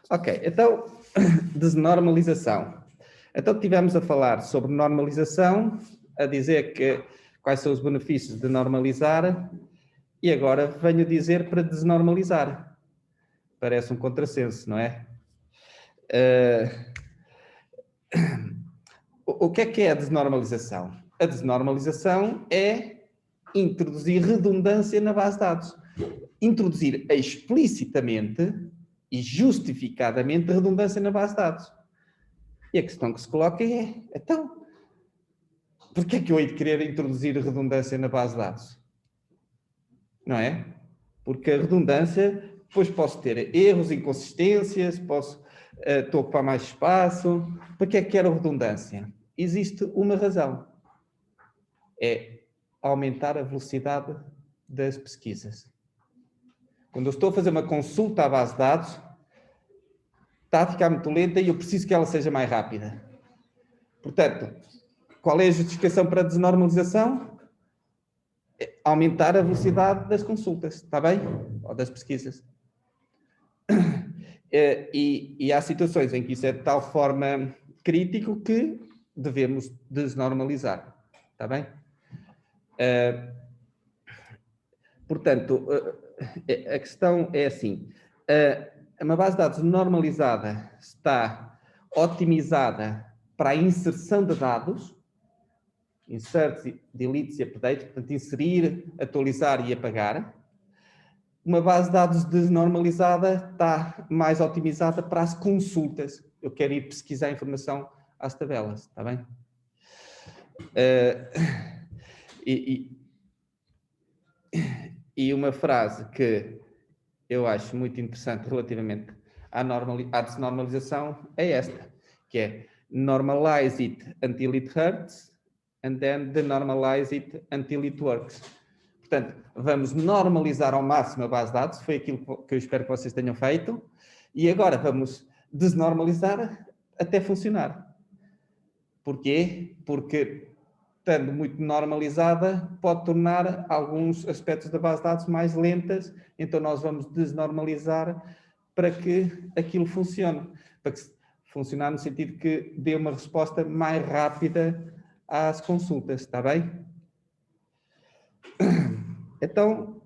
Ok, então, desnormalização. Então, tivemos a falar sobre normalização, a dizer quais são os benefícios de normalizar, e agora venho dizer para desnormalizar. Parece um contrassenso, não é? O que é a desnormalização? A desnormalização é introduzir redundância na base de dados. Introduzir explicitamente e justificadamente redundância na base de dados. E a questão que se coloca é, então, porquê é que eu hei de querer introduzir redundância na base de dados? Não é? Porque a redundância, depois posso ter erros, inconsistências, estou a ocupar mais espaço. Para que é que quero redundância? Existe uma razão. É aumentar a velocidade das pesquisas. Quando eu estou a fazer uma consulta à base de dados, está a ficar muito lenta e eu preciso que ela seja mais rápida. Portanto, qual é a justificação para a desnormalização? É aumentar a velocidade das consultas, está bem? Ou das pesquisas. E há situações em que isso é de tal forma crítico que devemos desnormalizar, está bem? Portanto, a questão é assim, uma base de dados normalizada está otimizada para a inserção de dados, insert, delete e update, portanto, inserir, atualizar e apagar. Uma base de dados desnormalizada está mais otimizada para as consultas. Eu quero ir pesquisar informação às tabelas, está bem? E uma frase que eu acho muito interessante relativamente à desnormalização é esta, que é normalize it until it hurts and then denormalize it until it works. Portanto, vamos normalizar ao máximo a base de dados, foi aquilo que eu espero que vocês tenham feito, e agora vamos desnormalizar até funcionar. Porquê? Porque, estando muito normalizada, pode tornar alguns aspectos da base de dados mais lentas, então nós vamos desnormalizar para que aquilo funcione, para que funcionar no sentido que dê uma resposta mais rápida às consultas, está bem? Então,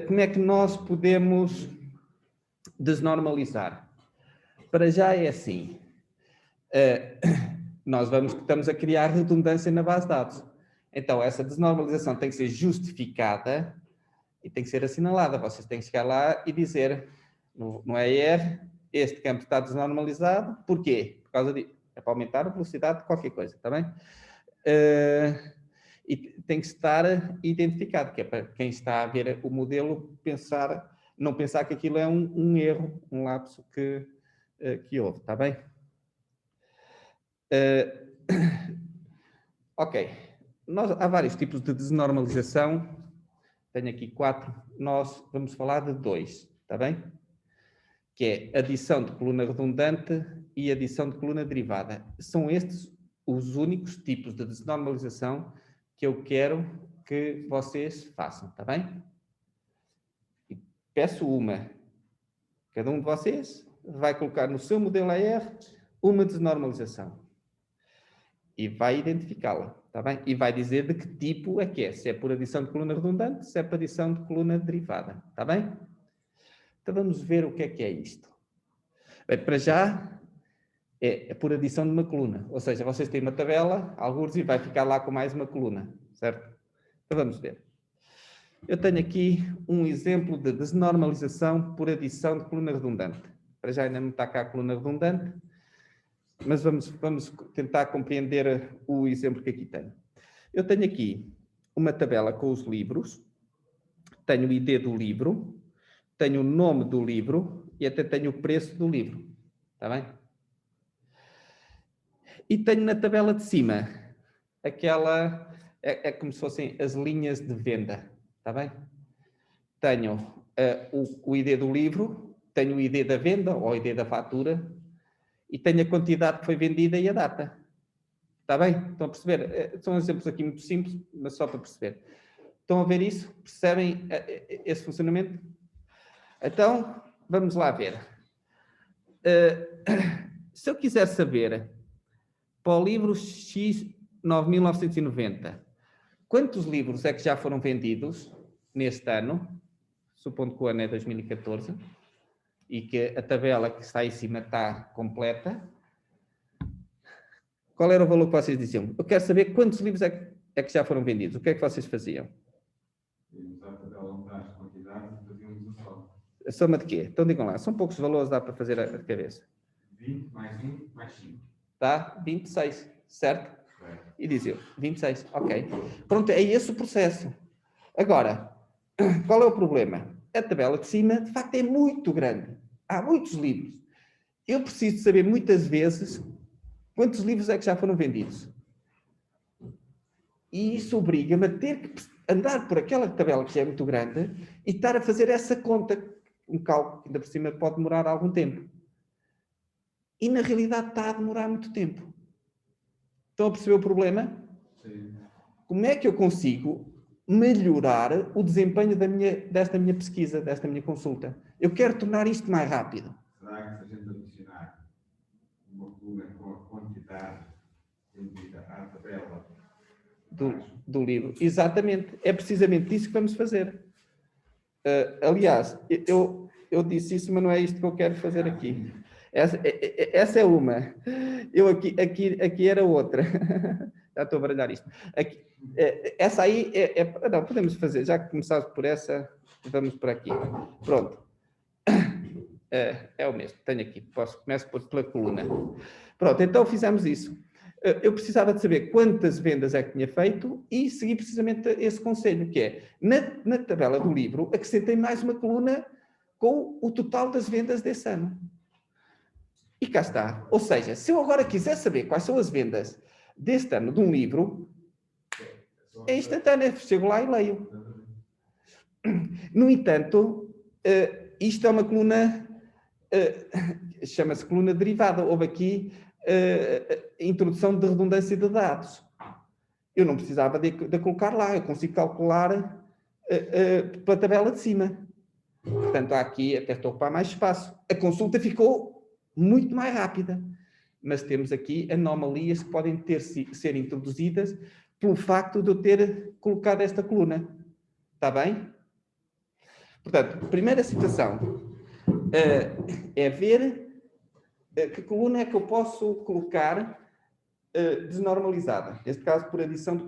como é que nós podemos desnormalizar? Para já é assim, nós estamos a criar redundância na base de dados. Então, essa desnormalização tem que ser justificada e tem que ser assinalada. Vocês têm que chegar lá e dizer, no ER, este campo está desnormalizado. Porquê? Por causa de... É para aumentar a velocidade de qualquer coisa, está bem? E tem que estar identificado, que é para quem está a ver o modelo não pensar que aquilo é um erro, um lapso que houve, está bem? Ok. Há vários tipos de desnormalização. Tenho aqui 4. Nós vamos falar de 2, está bem? Que é adição de coluna redundante e adição de coluna derivada. São estes os únicos tipos de desnormalização que eu quero que vocês façam, está bem? E peço uma. Cada um de vocês vai colocar no seu modelo AR uma desnormalização. E vai identificá-la, está bem? E vai dizer de que tipo é que é. Se é por adição de coluna redundante, se é por adição de coluna derivada, está bem? Então vamos ver o que é isto. Bem, para já é por adição de uma coluna. Ou seja, vocês têm uma tabela, alguns, e vai ficar lá com mais uma coluna, certo? Então vamos ver. Eu tenho aqui um exemplo de desnormalização por adição de coluna redundante. Para já ainda não está cá a coluna redundante, mas vamos tentar compreender o exemplo que aqui tenho. Eu tenho aqui uma tabela com os livros, tenho o ID do livro, tenho o nome do livro e até tenho o preço do livro. Está bem? E tenho na tabela de cima aquela... É como se fossem as linhas de venda. Está bem? Tenho o ID do livro, tenho o ID da venda ou o ID da fatura e tenho a quantidade que foi vendida e a data. Está bem? Estão a perceber? São exemplos aqui muito simples, mas só para perceber. Estão a ver isso? Percebem esse funcionamento? Então, vamos lá ver. se eu quiser saber, para o livro X 9.990, quantos livros é que já foram vendidos neste ano, supondo que o ano é 2014, e que a tabela que está em cima está completa, qual era o valor que vocês diziam? Eu quero saber quantos livros é que já foram vendidos. O que é que vocês faziam? A soma de quê? Então digam lá, são poucos valores, dá para fazer a cabeça. 20 mais 1 mais 5. Tá? 26, certo? E diz eu, 26, ok. Pronto, é esse o processo. Agora, qual é o problema? A tabela de cima, de facto, é muito grande. Há muitos livros. Eu preciso saber, muitas vezes, quantos livros é que já foram vendidos. E isso obriga-me a ter que andar por aquela tabela que já é muito grande e estar a fazer essa conta, um cálculo que ainda por cima pode demorar algum tempo. E na realidade está a demorar muito tempo. Estão a perceber o problema? Sim. Como é que eu consigo melhorar o desempenho desta minha pesquisa, desta minha consulta? Eu quero tornar isto mais rápido. Será que se a gente adicionar uma coluna com a quantidade indicada à tabela do livro? Exatamente. É precisamente isso que vamos fazer. Aliás, eu disse isso, mas não é isto que eu quero fazer aqui. Essa é uma. Eu aqui era outra. Já estou a baralhar isto. Aqui, essa aí não, podemos fazer. Já que começaste por essa, vamos por aqui. Pronto. É o mesmo. Tenho aqui. Começo pela coluna. Pronto, então fizemos isso. Eu precisava de saber quantas vendas é que tinha feito e segui precisamente esse conselho, que é, na tabela do livro, acrescentei mais uma coluna com o total das vendas desse ano. E cá está. Ou seja, se eu agora quiser saber quais são as vendas deste ano de um livro, é instantâneo. Chego lá e leio. No entanto, isto é uma coluna, chama-se coluna derivada. Houve aqui introdução de redundância de dados. Eu não precisava de colocar lá, eu consigo calcular pela tabela de cima. Portanto, aqui até estou a ocupar mais espaço. A consulta ficou muito mais rápida, mas temos aqui anomalias que podem ser introduzidas pelo facto de eu ter colocado esta coluna. Está bem? Portanto, a primeira situação é ver que coluna é que eu posso colocar desnormalizada. Neste caso, por adição de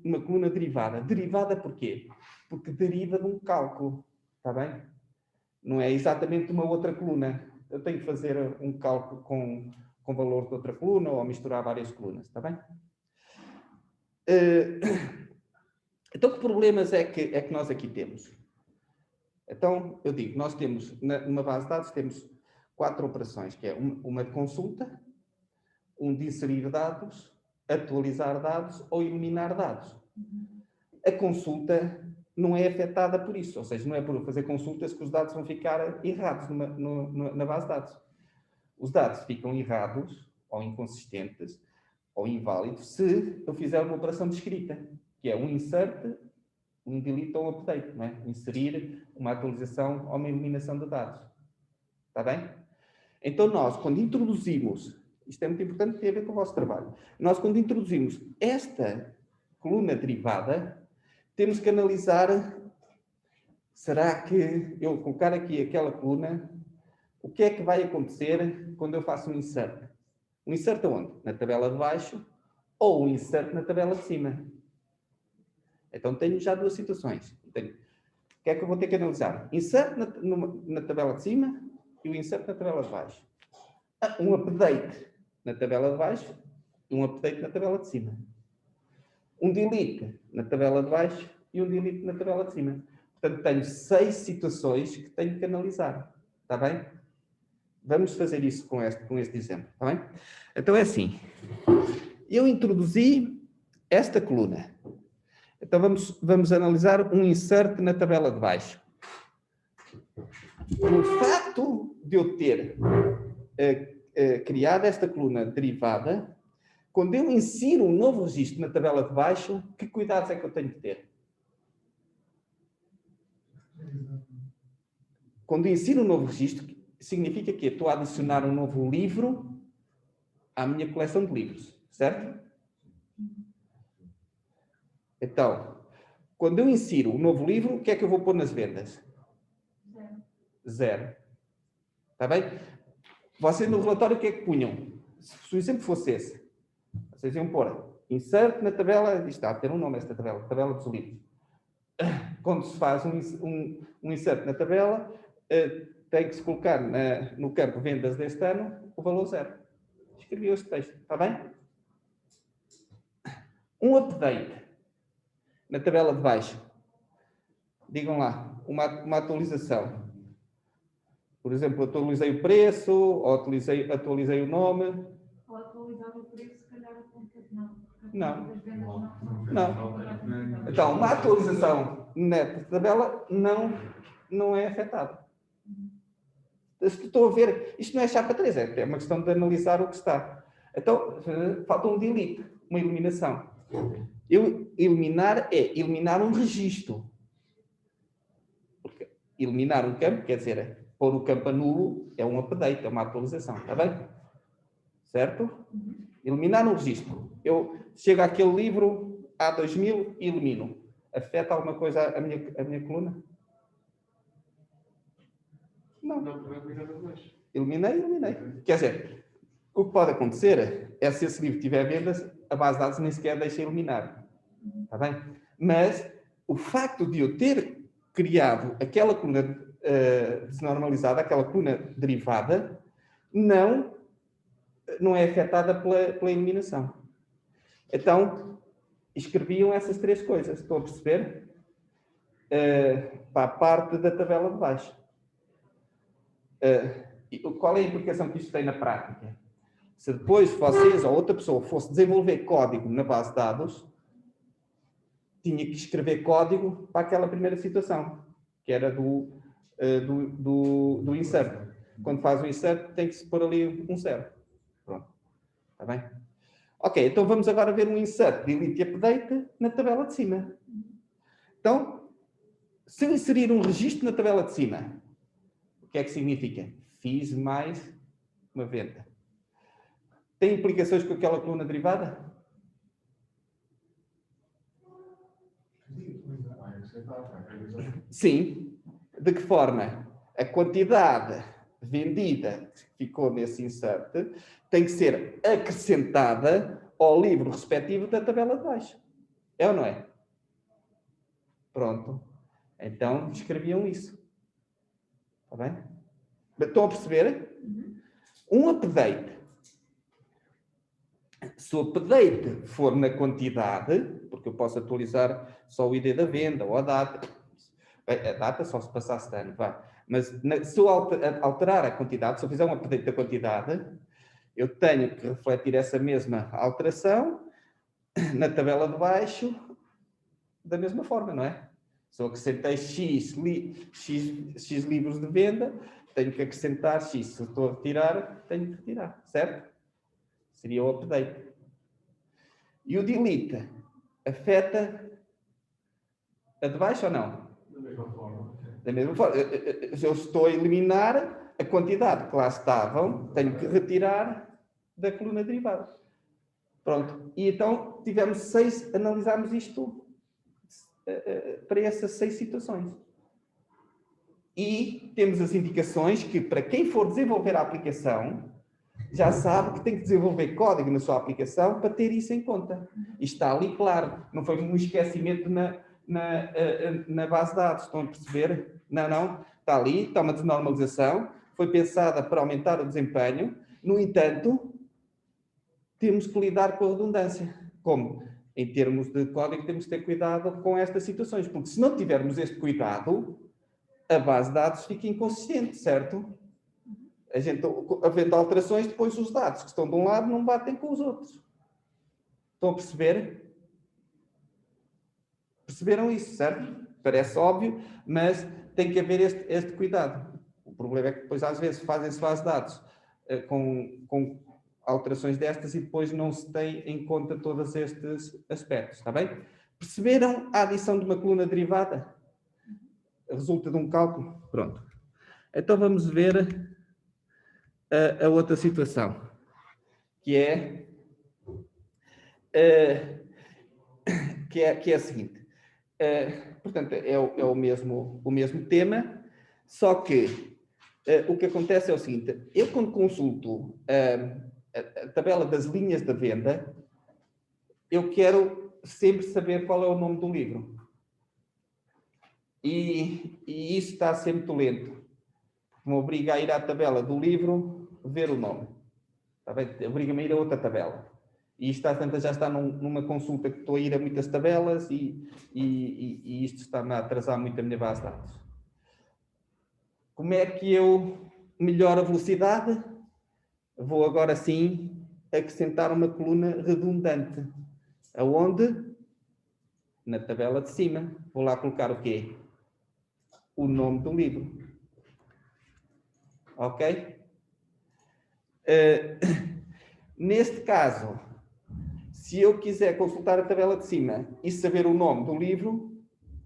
uma coluna derivada. Derivada porquê? Porque deriva de um cálculo. Está bem? Não é exatamente uma outra coluna. Eu tenho que fazer um cálculo com valor de outra coluna ou misturar várias colunas. Está bem? Então, que problemas é que nós aqui temos? Então, eu digo, nós temos, numa base de dados, temos 4 operações, que é uma de consulta, um de inserir dados, atualizar dados ou eliminar dados. A consulta não é afetada por isso, ou seja, não é por eu fazer consultas que os dados vão ficar errados na base de dados. Os dados ficam errados, ou inconsistentes, ou inválidos, se eu fizer uma operação de escrita, que é um insert, um delete ou um update, não é? Inserir uma atualização ou uma eliminação de dados. Está bem? Então nós, quando introduzimos, isto é muito importante, tem a ver com o vosso trabalho, nós quando introduzimos esta coluna derivada, temos que analisar, será que eu colocar aqui aquela coluna, o que é que vai acontecer quando eu faço um insert? Um insert aonde? Na tabela de baixo ou um insert na tabela de cima? Então tenho já duas situações. O que é que eu vou ter que analisar? Insert na tabela de cima e o insert na tabela de baixo. Um update na tabela de baixo e um update na tabela de cima. Um delete na tabela de baixo e um delete na tabela de cima. Portanto, tenho 6 situações que tenho que analisar. Está bem? Vamos fazer isso com este exemplo. Está bem? Então é assim. Eu introduzi esta coluna. Então vamos analisar um insert na tabela de baixo. O facto de eu ter criado esta coluna derivada, quando eu insiro um novo registro na tabela de baixo, que cuidados é que eu tenho que ter? Quando eu insiro um novo registro, significa que estou a adicionar um novo livro à minha coleção de livros, certo? Então, quando eu insiro um novo livro, o que é que eu vou pôr nas vendas? 0. Está bem? Vocês no relatório o que é que punham? Se o exemplo fosse esse, vocês iam pôr insert na tabela, isto está a ter um nome esta tabela, tabela dos livros. Quando se faz um insert na tabela, tem que se colocar no campo vendas deste ano o valor 0. Escrevi este texto, está bem? Um update na tabela de baixo. Digam lá, uma atualização. Por exemplo, atualizei o preço, ou atualizei o nome. Ou atualizar o preço, se calhar o ponto não. Não. Então, uma atualização neta de tabela não é afetada. Estou a ver, isto não é chapa 3, é uma questão de analisar o que está. Então, falta um delete, uma eliminação. Eliminar é eliminar um registro. Porque eliminar um campo, quer dizer, pôr o campo a nulo, é um update, é uma atualização, está bem? Certo? Eliminar um registro. Eu chego àquele livro A2000 e elimino. Afeta alguma coisa a minha coluna? Não. Eliminei. Quer dizer, o que pode acontecer é se esse livro tiver vendas, a base de dados nem sequer deixa eliminar. Está bem? Mas o facto de eu ter criado aquela coluna desnormalizada, aquela coluna derivada, não é afetada pela eliminação. Então, escreviam essas 3 coisas. Estão a perceber? Para a parte da tabela de baixo. Qual é a implicação que isto tem na prática? Se depois vocês ou outra pessoa fosse desenvolver código na base de dados, tinha que escrever código para aquela primeira situação, que era do insert. Quando faz o insert, tem que se pôr ali um 0. Pronto. Está bem? Ok, então vamos agora ver um insert, delete e update na tabela de cima. Então, se eu inserir um registro na tabela de cima, o que é que significa? Fiz mais uma venda. Tem implicações com aquela coluna derivada? Sim. De que forma? A quantidade vendida que ficou nesse insert tem que ser acrescentada ao livro respectivo da tabela de baixo. É ou não é? Pronto. Então, escreviam isso. Está bem? Estão a perceber? Um update. Se o update for na quantidade, porque eu posso atualizar só o ID da venda ou a data. A data só se passasse de ano, vai. Mas se eu alterar a quantidade, se eu fizer um update da quantidade, eu tenho que refletir essa mesma alteração na tabela de baixo da mesma forma, não é? Se eu acrescentei X livros de venda, tenho que acrescentar X. Se eu estou a retirar, tenho que retirar, certo? Seria o update. E o delete afeta a de baixo ou não? Da mesma forma. Da mesma forma. Se eu estou a eliminar a quantidade que lá estavam, tenho que retirar da coluna derivada. Pronto. E então analisámos isto para essas 6 situações. E temos as indicações que, para quem for desenvolver a aplicação, já sabe que tem que desenvolver código na sua aplicação para ter isso em conta. E está ali claro. Não foi um esquecimento na base de dados. Estão a perceber? Não. Está ali, está uma desnormalização. Foi pensada para aumentar o desempenho. No entanto, temos que lidar com a redundância. Como? Em termos de código, temos que ter cuidado com estas situações. Porque se não tivermos este cuidado, a base de dados fica inconsistente, certo? A gente, havendo alterações, depois os dados que estão de um lado não batem com os outros. Estão a perceber? Perceberam isso, certo? Parece óbvio, mas tem que haver este cuidado. O problema é que depois, às vezes, fazem-se base de dados com alterações destas e depois não se tem em conta todos estes aspectos, está bem? Perceberam a adição de uma coluna derivada? Resulta de um cálculo? Pronto. Então vamos ver a outra situação, que é a seguinte. Portanto, é o mesmo tema, só que o que acontece é o seguinte: eu, quando consulto a tabela das linhas da venda, eu quero sempre saber qual é o nome do livro. E isso está sempre muito lento. Me obriga a ir à tabela do livro, ver o nome. Está bem? Obriga-me a ir a outra tabela. E isto já está numa consulta que estou a ir a muitas tabelas e isto está-me a atrasar muito a minha base de dados. Como é que eu melhoro a velocidade? Vou agora sim acrescentar uma coluna redundante. Aonde? Na tabela de cima. Vou lá colocar o quê? O nome do livro. Ok? Neste caso, se eu quiser consultar a tabela de cima e saber o nome do livro,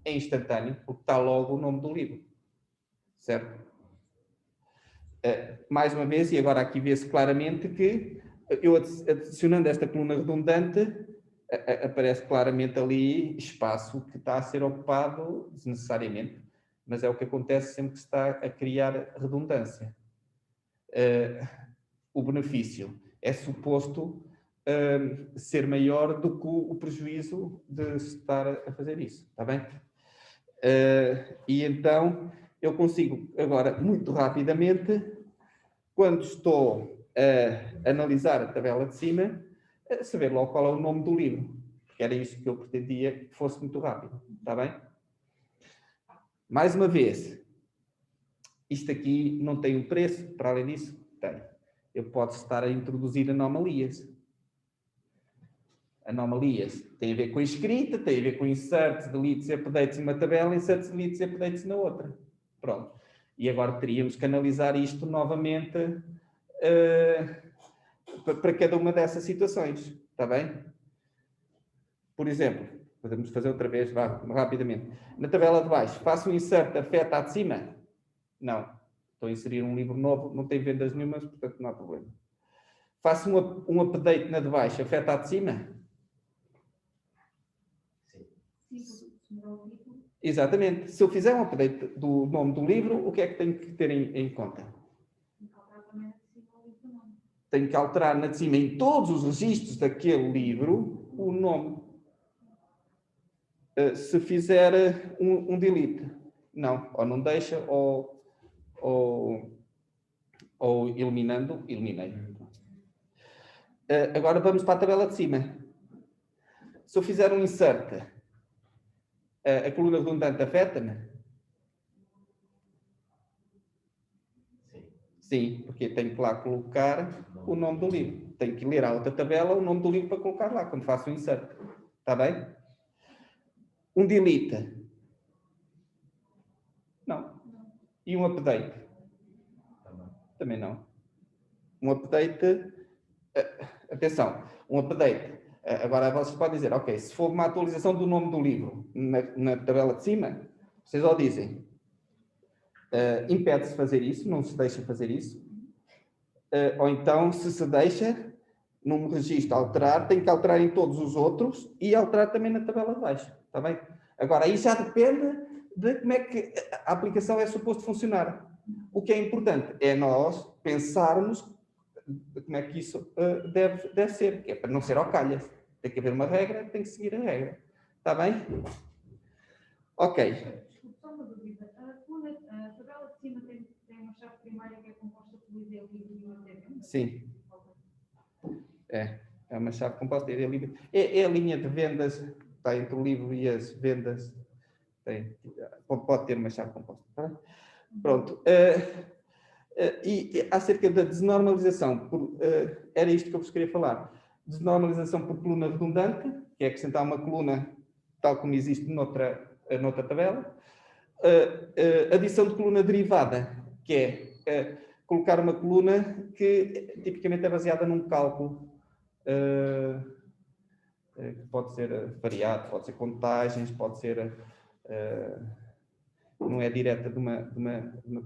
é instantâneo, porque está logo o nome do livro. Certo? Mais uma vez, e agora aqui vê-se claramente que eu adicionando esta coluna redundante, aparece claramente ali espaço que está a ser ocupado desnecessariamente, mas é o que acontece sempre que se está a criar redundância. O benefício é suposto ser maior do que o prejuízo de estar a fazer isso, está bem? E então eu consigo agora, muito rapidamente, quando estou a analisar a tabela de cima, saber logo qual é o nome do livro, porque era isso que eu pretendia que fosse muito rápido, está bem? Mais uma vez, isto aqui não tem um preço, para além disso, tem. Eu posso estar a introduzir anomalias. Anomalias têm a ver com a escrita, têm a ver com inserts, deletes e updates numa tabela, inserts, deletes e updates na outra. Pronto. E agora teríamos que analisar isto novamente para cada uma dessas situações. Está bem? Por exemplo, podemos fazer outra vez, rapidamente. Na tabela de baixo, faço um insert afeta a de cima? Não. Estou a inserir um livro novo, não tem vendas nenhumas, portanto não há problema. Faço um update na de baixo, afeta a de cima? Sim. Exatamente. Se eu fizer um update do nome do livro, o que é que tenho que ter em conta? Tenho que alterar na de cima, em todos os registros daquele livro, o nome. Se fizer um delete, não. Ou não deixa, ou eliminando, eliminei. Agora vamos para a tabela de cima. Se eu fizer um insert, a coluna redundante afeta-me? Sim, porque tenho que lá colocar o nome do livro. Tenho que ler a outra tabela o nome do livro para colocar lá, quando faço o insert. Está bem? Um delete? Não. E um update? Também não. Um update... atenção, um update. Agora vocês podem dizer, ok, se for uma atualização do nome do livro na tabela de cima, vocês ó dizem, impede-se fazer isso, não se deixa fazer isso. Ou então, se deixa, num registro alterar, tem que alterar em todos os outros e alterar também na tabela de baixo. Está bem? Agora, aí já depende de como é que a aplicação é suposto funcionar. O que é importante é nós pensarmos como é que isso deve ser, que é para não ser ao calhas. Tem que haver uma regra, tem que seguir a regra. Está bem? Ok. Desculpe, só uma dúvida. A tabela de cima tem uma chave primária que é composta por ID, livro e uma venda? Sim. É uma chave composta. É a linha de vendas, está entre o livro e as vendas. Pode ter uma chave composta. Tá? Pronto. E acerca da desnormalização, era isto que eu vos queria falar. Desnormalização por coluna redundante, que é acrescentar uma coluna tal como existe noutra tabela. Adição de coluna derivada, que é colocar uma coluna que tipicamente é baseada num cálculo que pode ser variado, pode ser contagens, pode ser... não é direta de uma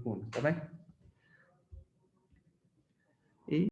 coluna, está bem?